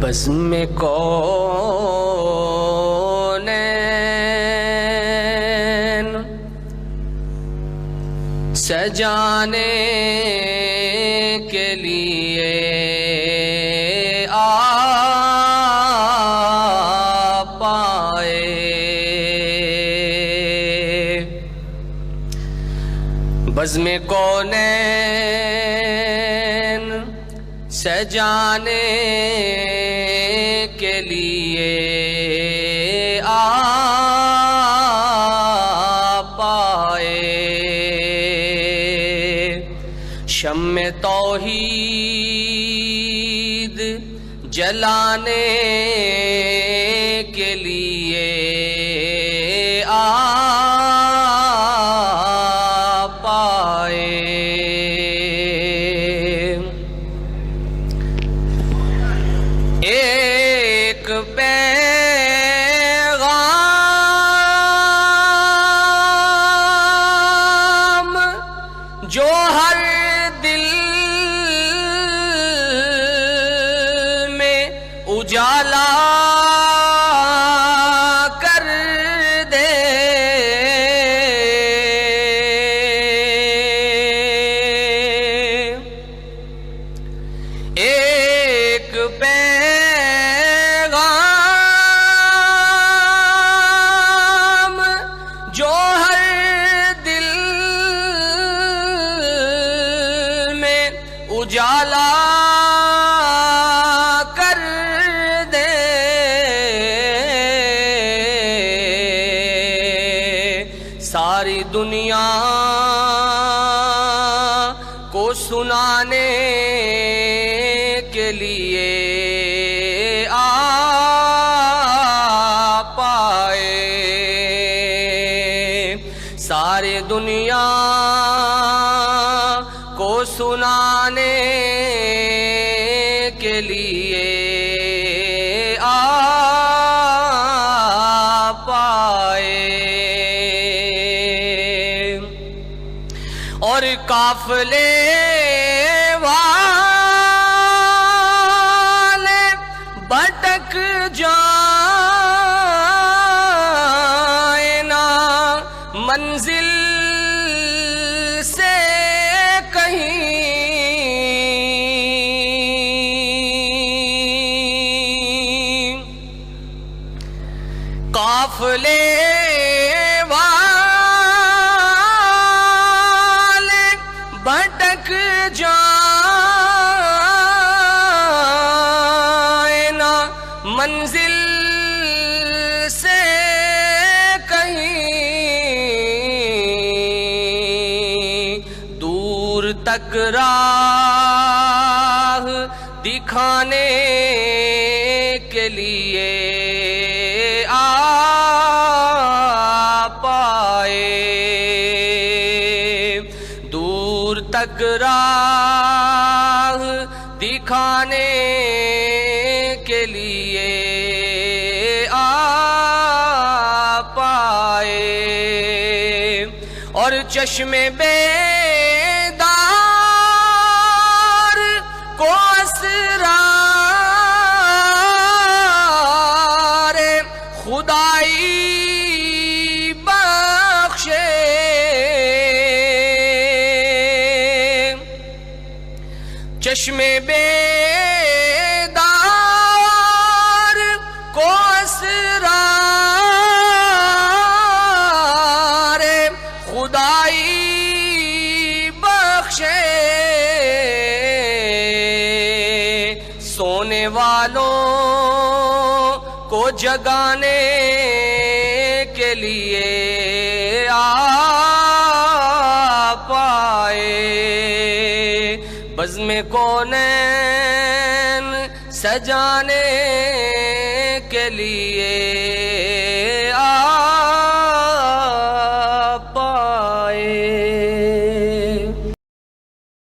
بزم کونین سجانے کے لیے آپ آئے، بزم کونین سجانے کے لیے آپ آئے، شمع توحید جلانے کے لیے آپ آئے، ایک پیغام جو ہر دل میں اجالا کر دے، ایک پیغام جو ہر دل میں اجالا کر دے، ساری دنیا کو سنانے کے لیے آپ آئے، ساری دنیا کو سنانے کے لیے آپ آئے، اور قافلے والے بھٹک جائیں نا منزل سے کہیں، قافلے والے بھٹک جائیں نا منزل سے کہیں، دور تک راہ دکھانے کے لیے آپ آئے، دور تک راہ دکھانے کے لیے آپ آئے، اور چشم بیدار کو اسرار خدائی بخشے، چشم بیدار کو اسرار خدائی بخشے، سونے والوں کو جگانے کے لیے آپ آئے، بزم کونین سجانے کے لیے